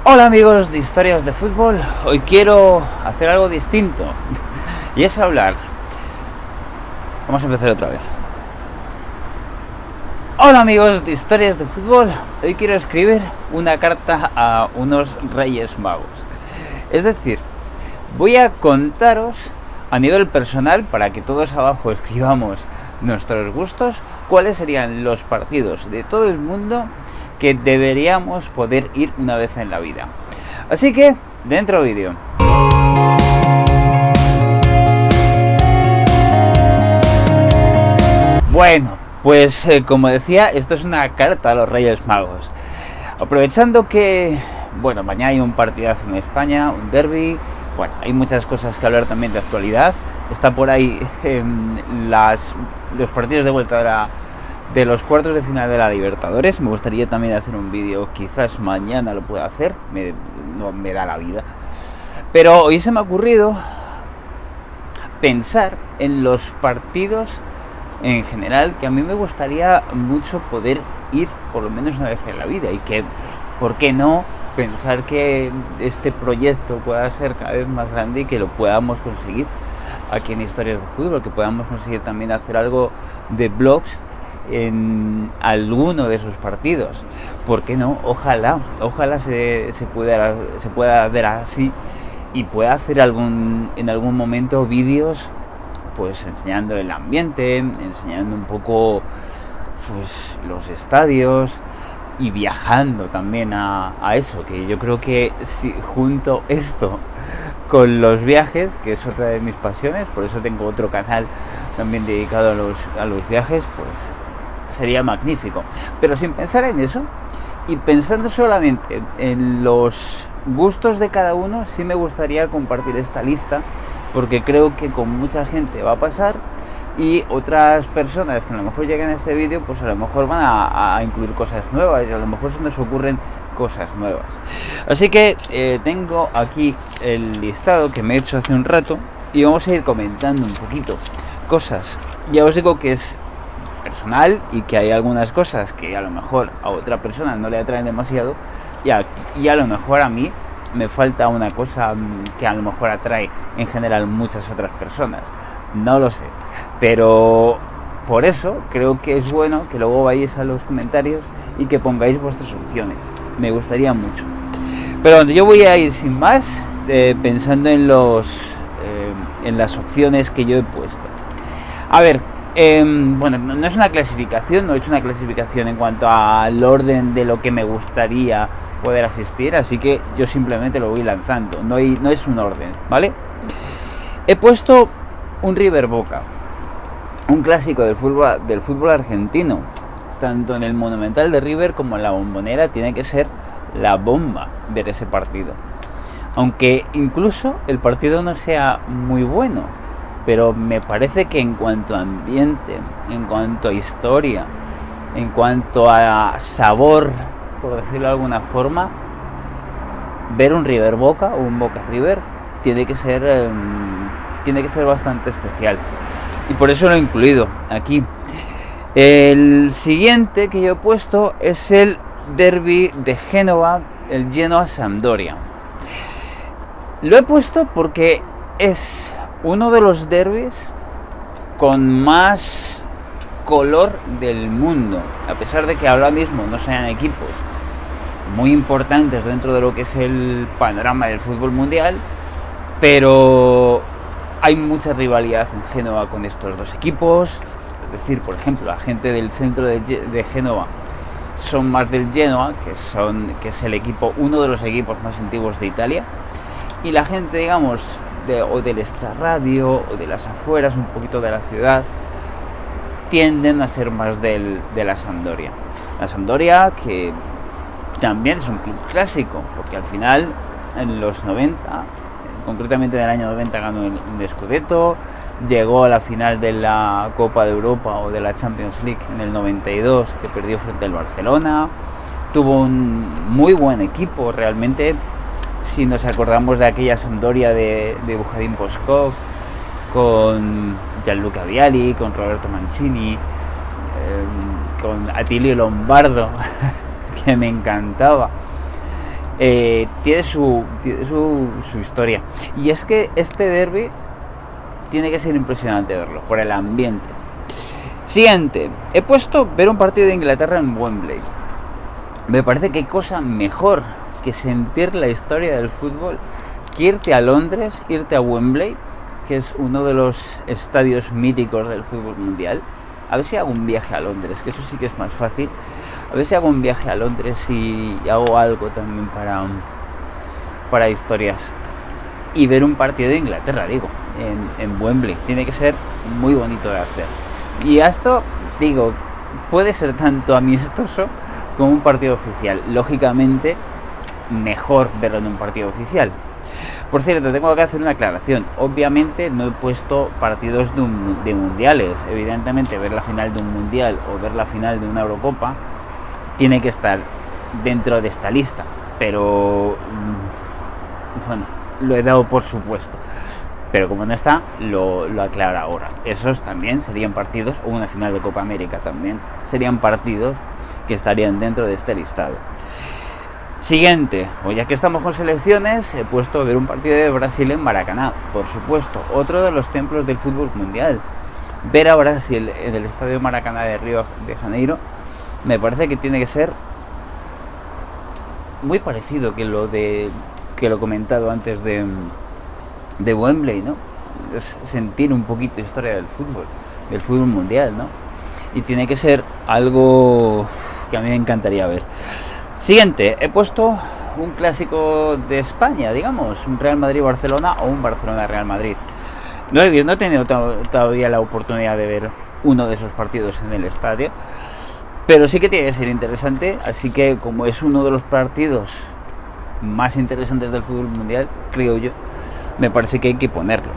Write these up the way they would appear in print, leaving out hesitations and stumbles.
Hola amigos de Historias de Fútbol, hoy quiero hacer algo distinto y es hablar. Vamos a empezar otra vez. Hola amigos de Historias de Fútbol, hoy quiero escribir una carta a unos Reyes Magos. Es decir, voy a contaros a nivel personal, para que todos abajo escribamos nuestros gustos, cuáles serían los partidos de todo el mundo que deberíamos poder ir una vez en la vida. Así que, dentro vídeo. Bueno, pues como decía, esto es una carta a los Reyes Magos. Aprovechando que, mañana hay un partidazo en España, un derbi. Bueno, hay muchas cosas que hablar también de actualidad. Está por ahí los partidos de vuelta de los cuartos de final de la Libertadores. Me gustaría también hacer un vídeo, quizás mañana lo pueda hacer, no me da la vida. Pero hoy se me ha ocurrido pensar en los partidos en general que a mí me gustaría mucho poder ir por lo menos una vez en la vida, y que, ¿por qué no?, pensar que este proyecto pueda ser cada vez más grande y que lo podamos conseguir aquí en Historias de Fútbol, que podamos conseguir también hacer algo de vlogs en alguno de esos partidos. ¿Por qué no? Ojalá se pueda ver así y pueda hacer en algún momento vídeos pues enseñando el ambiente, enseñando un poco pues los estadios y viajando también a eso, que yo creo que si junto esto con los viajes, que es otra de mis pasiones, por eso tengo otro canal también dedicado a los viajes, pues sería magnífico. Pero sin pensar en eso y pensando solamente en los gustos de cada uno, sí me gustaría compartir esta lista, porque creo que con mucha gente va a pasar, y otras personas que a lo mejor lleguen a este vídeo, pues a lo mejor van a incluir cosas nuevas, y a lo mejor se nos ocurren cosas nuevas. Así que tengo aquí el listado que me he hecho hace un rato, y vamos a ir comentando un poquito cosas. Ya os digo que es personal y que hay algunas cosas que a lo mejor a otra persona no le atraen demasiado, y a lo mejor a mí me falta una cosa que a lo mejor atrae en general muchas otras personas. No lo sé, pero por eso creo que es bueno que luego vayáis a los comentarios y que pongáis vuestras opciones. Me gustaría mucho. Pero yo voy a ir sin más, pensando en las opciones que yo he puesto. A ver, no es una clasificación, no he hecho una clasificación en cuanto al orden de lo que me gustaría poder asistir, así que yo simplemente lo voy lanzando, no es un orden, ¿vale? He puesto un River Boca, un clásico del fútbol argentino. Tanto en el Monumental de River como en la Bombonera tiene que ser la bomba ver ese partido. Aunque incluso el partido no sea muy bueno, pero me parece que en cuanto a ambiente, en cuanto a historia, en cuanto a sabor, por decirlo de alguna forma, ver un River Boca o un Boca River tiene que ser bastante especial, y por eso lo he incluido aquí. El siguiente que yo he puesto es el derbi de Génova, el Genoa-Sampdoria. Lo he puesto porque es uno de los derbis con más color del mundo, a pesar de que ahora mismo no sean equipos muy importantes dentro de lo que es el panorama del fútbol mundial, pero hay mucha rivalidad en Génova con estos dos equipos. Es decir, por ejemplo, la gente del centro de Génova son más del Genoa, que es uno de los equipos más antiguos de Italia, y la gente, digamos, del extrarradio o de las afueras, un poquito de la ciudad, tienden a ser más de la Sampdoria. La Sampdoria, que también es un club clásico, porque al final, en los 90, concretamente en el año 90, ganó un Scudetto, llegó a la final de la Copa de Europa o de la Champions League en el 92, que perdió frente al Barcelona. Tuvo un muy buen equipo, realmente, si nos acordamos de aquella Sampdoria de Bujarin Boskov, con Gianluca Vialli, con Roberto Mancini, con Attilio Lombardo, que me encantaba. tiene su historia. Y es que este derbi tiene que ser impresionante verlo, por el ambiente. Siguiente, he puesto ver un partido de Inglaterra en Wembley. Me parece que hay cosa mejor que sentir la historia del fútbol que irte a Londres, irte a Wembley, que es uno de los estadios míticos del fútbol mundial. A ver si hago un viaje a Londres, que eso sí que es más fácil. A ver si hago un viaje a Londres y hago algo también para historias. Y ver un partido de Inglaterra, digo, en Wembley. Tiene que ser muy bonito de hacer. Y esto, digo, puede ser tanto amistoso como un partido oficial. Lógicamente, mejor verlo en un partido oficial. Por cierto, tengo que hacer una aclaración. Obviamente no he puesto partidos de mundiales. Evidentemente, ver la final de un mundial o ver la final de una Eurocopa tiene que estar dentro de esta lista. Pero, bueno, lo he dado por supuesto. Pero como no está, lo aclaro ahora. Esos también serían partidos, o una final de Copa América también, serían partidos que estarían dentro de este listado. Siguiente, pues ya que estamos con selecciones, he puesto a ver un partido de Brasil en Maracaná, por supuesto, otro de los templos del fútbol mundial. Ver a Brasil en el estadio Maracaná de Río de Janeiro me parece que tiene que ser muy parecido que lo he comentado antes de Wembley, ¿no? Es sentir un poquito de historia del fútbol mundial, ¿no? Y tiene que ser algo que a mí me encantaría ver. Siguiente, he puesto un clásico de España, digamos, un Real Madrid-Barcelona o un Barcelona-Real Madrid. No he tenido todavía la oportunidad de ver uno de esos partidos en el estadio, pero sí que tiene que ser interesante, así que como es uno de los partidos más interesantes del fútbol mundial, creo yo, me parece que hay que ponerlo.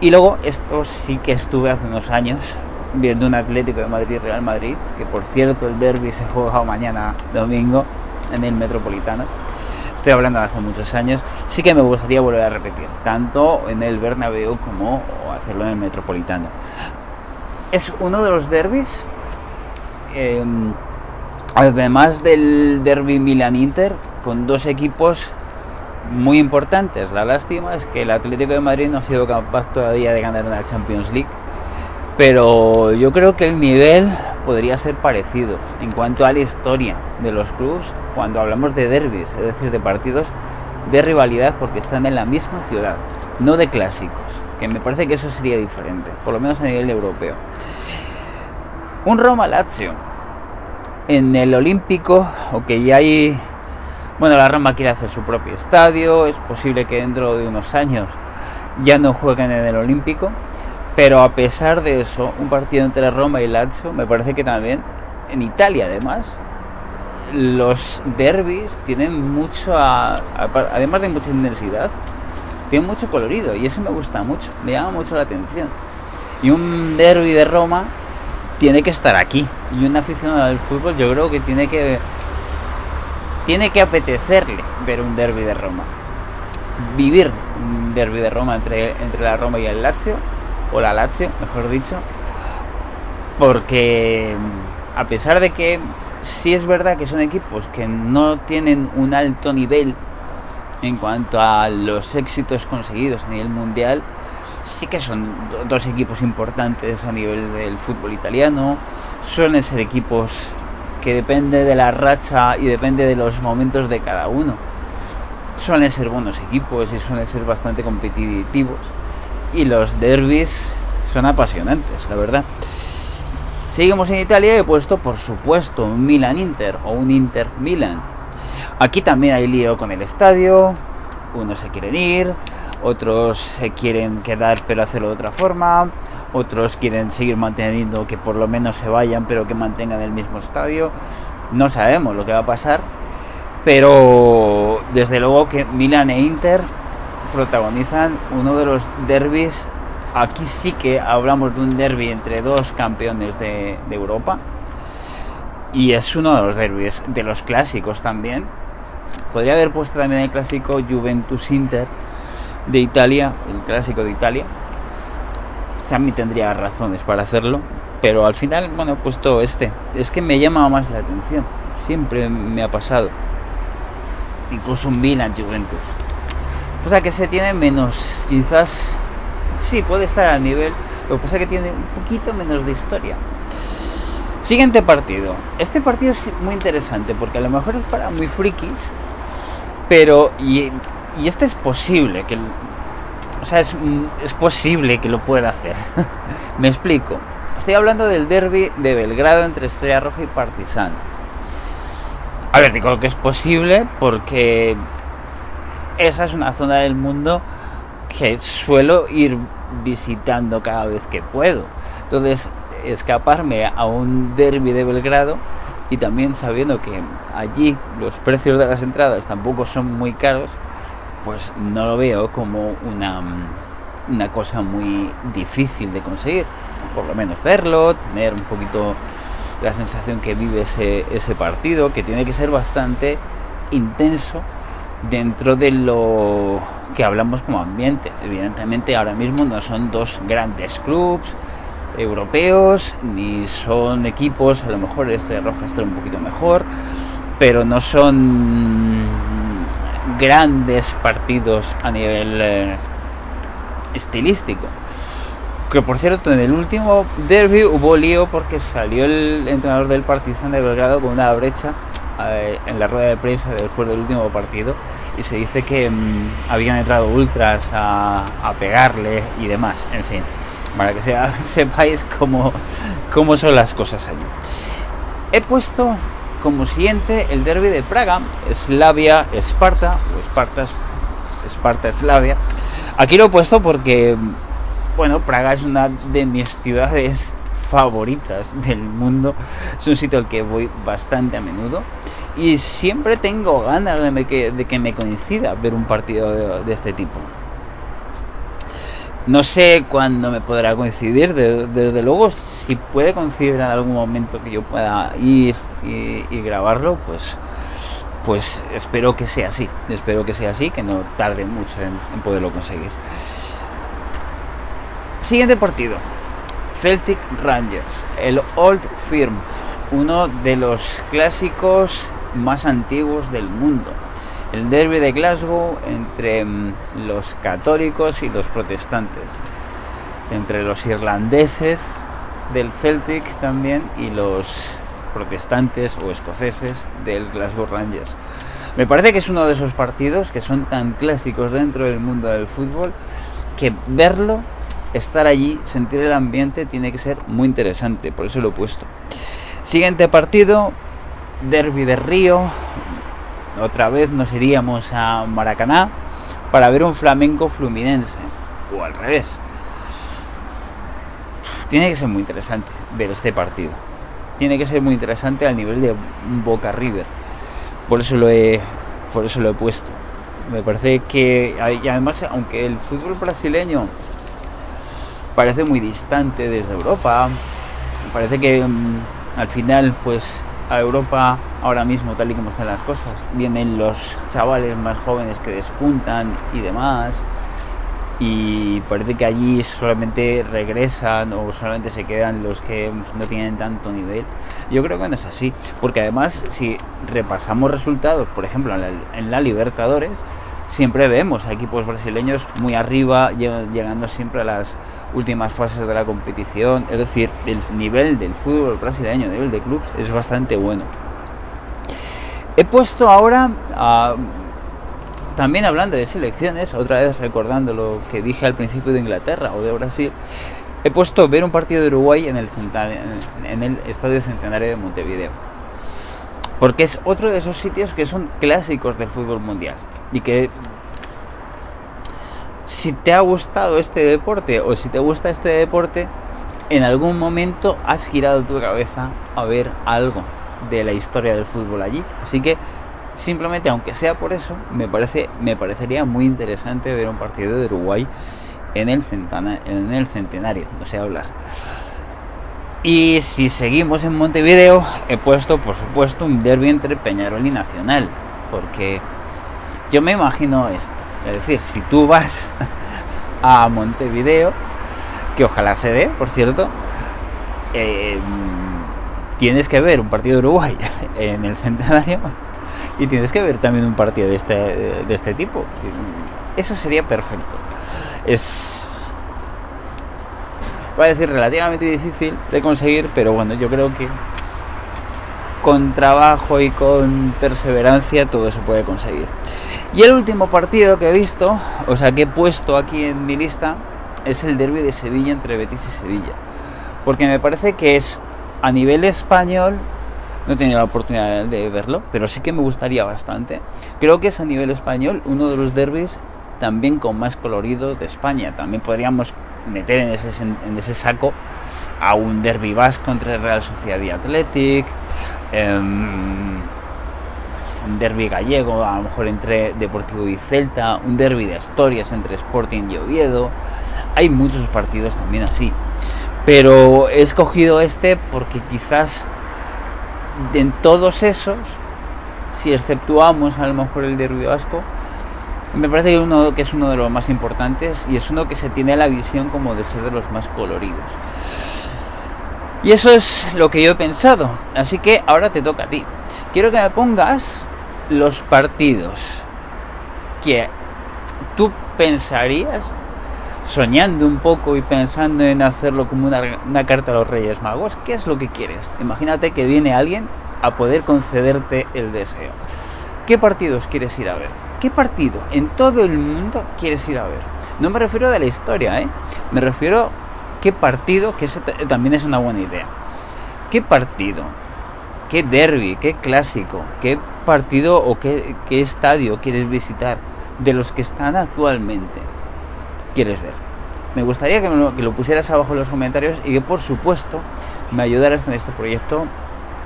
Y luego, esto sí que estuve hace unos años viendo un Atlético de Madrid-Real Madrid, que por cierto el derbi se juega mañana domingo en el Metropolitano. Estoy hablando de hace muchos años. Sí que me gustaría volver a repetir, tanto en el Bernabéu como hacerlo en el Metropolitano. Es uno de los derbis, además del derbi Milan-Inter, con dos equipos muy importantes. La lástima es que el Atlético de Madrid no ha sido capaz todavía de ganar una Champions League, pero yo creo que el nivel podría ser parecido en cuanto a la historia de los clubes cuando hablamos de derbis, es decir, de partidos de rivalidad porque están en la misma ciudad, no de clásicos, que me parece que eso sería diferente, por lo menos a nivel europeo. Un Roma-Lazio en el Olímpico, aunque ya hay... Bueno, la Roma quiere hacer su propio estadio, es posible que dentro de unos años ya no jueguen en el Olímpico, pero a pesar de eso, un partido entre Roma y Lazio, me parece que también, en Italia además, los derbis tienen mucho, además de mucha intensidad, tienen mucho colorido y eso me gusta mucho, me llama mucho la atención. Y un derbi de Roma tiene que estar aquí, y un aficionado del fútbol yo creo que tiene que apetecerle ver un derbi de Roma, vivir un derbi de Roma entre la Roma y el Lazio, o la Lazio, mejor dicho, porque a pesar de que sí es verdad que son equipos que no tienen un alto nivel en cuanto a los éxitos conseguidos a nivel mundial, sí que son dos equipos importantes a nivel del fútbol italiano. Suelen ser equipos que depende de la racha y depende de los momentos de cada uno. Suelen ser buenos equipos y suelen ser bastante competitivos. Y los derbis son apasionantes, la verdad. Seguimos en Italia y he puesto, por supuesto, un Milan-Inter o un Inter-Milan. Aquí también hay lío con el estadio. Unos se quieren ir, otros se quieren quedar pero hacerlo de otra forma. Otros quieren seguir manteniendo que por lo menos se vayan pero que mantengan el mismo estadio. No sabemos lo que va a pasar, pero desde luego que Milan e Inter protagonizan uno de los derbis. Aquí sí que hablamos de un derbi entre dos campeones de Europa y es uno de los derbis, de los clásicos también. Podría haber puesto también el clásico Juventus-Inter de Italia, el clásico de Italia. También tendría razones para hacerlo, pero al final, bueno, he puesto este. Es que me llama más la atención, siempre me ha pasado. incluso un Milan Juventus. O sea que se tiene menos, quizás sí puede estar al nivel, lo que pasa es que tiene un poquito menos de historia. Siguiente partido. Este partido es muy interesante porque a lo mejor es para muy frikis, pero y este es posible que, o sea, es posible que lo pueda hacer. Me explico. Estoy hablando del derbi de Belgrado entre Estrella Roja y Partizan. A ver, digo que es posible porque esa es una zona del mundo que suelo ir visitando cada vez que puedo. Entonces, escaparme a un derbi de Belgrado, y también sabiendo que allí los precios de las entradas tampoco son muy caros, pues no lo veo como una cosa muy difícil de conseguir. Por lo menos verlo, tener un poquito la sensación que vive ese partido, que tiene que ser bastante intenso dentro de lo que hablamos como ambiente. Evidentemente ahora mismo no son dos grandes clubs europeos, ni son equipos, a lo mejor Estrella Roja está un poquito mejor, pero no son grandes partidos a nivel estilístico. Que por cierto, en el último derbi hubo lío porque salió el entrenador del Partizan de Belgrado con una brecha en la rueda de prensa después del último partido, y se dice que habían entrado ultras a pegarle y demás. En fin, para que sepáis cómo son las cosas allí. He puesto como siguiente el derbi de Praga, Slavia-Esparta, o Esparta-Slavia. Aquí lo he puesto porque, bueno, Praga es una de mis ciudades favoritas del mundo. Es un sitio al que voy bastante a menudo y siempre tengo ganas de que me coincida ver un partido de este tipo. No sé cuándo me podrá coincidir, desde luego, si puede coincidir en algún momento que yo pueda ir y grabarlo, pues espero que sea así, que no tarde mucho en poderlo conseguir. Siguiente partido, Celtic Rangers, el Old Firm, uno de los clásicos más antiguos del mundo. El derbi de Glasgow entre los católicos y los protestantes, entre los irlandeses del Celtic también y los protestantes o escoceses del Glasgow Rangers. Me parece que es uno de esos partidos que son tan clásicos dentro del mundo del fútbol que verlo, estar allí, sentir el ambiente, tiene que ser muy interesante, por eso lo he puesto. Siguiente partido, derbi de Río. Otra vez nos iríamos a Maracaná para ver un Flamengo Fluminense, o al revés. Tiene que ser muy interesante ver este partido. Tiene que ser muy interesante al nivel de Boca River. Por eso lo he puesto. Me parece que, y además, aunque el fútbol brasileño parece muy distante desde Europa, parece que al final, pues a Europa ahora mismo, tal y como están las cosas, vienen los chavales más jóvenes que despuntan y demás, y parece que allí solamente regresan o solamente se quedan los que no tienen tanto nivel. Yo creo que no es así, porque además si repasamos resultados, por ejemplo en la Libertadores, siempre vemos a equipos brasileños muy arriba, llegando siempre a las últimas fases de la competición. Es decir, el nivel del fútbol brasileño, el nivel de clubes, es bastante bueno. He puesto ahora, también hablando de selecciones, otra vez recordando lo que dije al principio de Inglaterra o de Brasil, he puesto ver un partido de Uruguay en el Estadio Centenario de Montevideo, porque es otro de esos sitios que son clásicos del fútbol mundial y que, si te ha gustado este deporte o si te gusta este deporte, en algún momento has girado tu cabeza a ver algo de la historia del fútbol allí. Así que simplemente, aunque sea por eso, me parecería muy interesante ver un partido de Uruguay en el Centenario, no sé hablar. Y si seguimos en Montevideo, he puesto por supuesto un derbi entre Peñarol y Nacional, porque yo me imagino esto, es decir, si tú vas a Montevideo, que ojalá se dé, por cierto, tienes que ver un partido de Uruguay en el Centenario, y tienes que ver también un partido de este tipo. Eso sería perfecto. Va a decir relativamente difícil de conseguir, pero bueno, yo creo que con trabajo y con perseverancia todo se puede conseguir. Y el último partido que he visto, o sea que he puesto aquí en mi lista, es el derbi de Sevilla entre Betis y Sevilla, porque me parece que es a nivel español, no he tenido la oportunidad de verlo, pero sí que me gustaría bastante. Creo que es a nivel español uno de los derbis también con más colorido de España. También podríamos meter en ese saco a un derbi vasco entre Real Sociedad y Athletic, un derbi gallego a lo mejor entre Deportivo y Celta, un derbi de Asturias entre Sporting y Oviedo. Hay muchos partidos también así, pero he escogido este porque quizás en todos esos, si exceptuamos a lo mejor el derbi vasco, me parece que es uno de los más importantes y es uno que se tiene la visión como de ser de los más coloridos. Y eso es lo que yo he pensado. Así que ahora te toca a ti. Quiero que me pongas los partidos que tú pensarías, soñando un poco y pensando en hacerlo como una carta a los Reyes Magos. ¿Qué es lo que quieres? Imagínate que viene alguien a poder concederte el deseo. ¿Qué partidos quieres ir a ver? ¿Qué partido en todo el mundo quieres ir a ver? No me refiero de la historia, me refiero qué partido, que eso también es una buena idea. ¿Qué partido? ¿Qué derbi? ¿Qué clásico? ¿Qué partido o qué estadio quieres visitar de los que están actualmente quieres ver? Me gustaría que lo pusieras abajo en los comentarios y que por supuesto me ayudaras con este proyecto,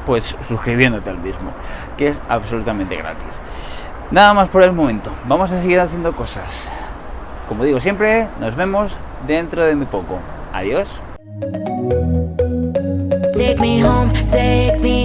pues suscribiéndote al mismo, que es absolutamente gratis. Nada más por el momento, vamos a seguir haciendo cosas. Como digo siempre, nos vemos dentro de muy poco. Adiós. Take me home, take me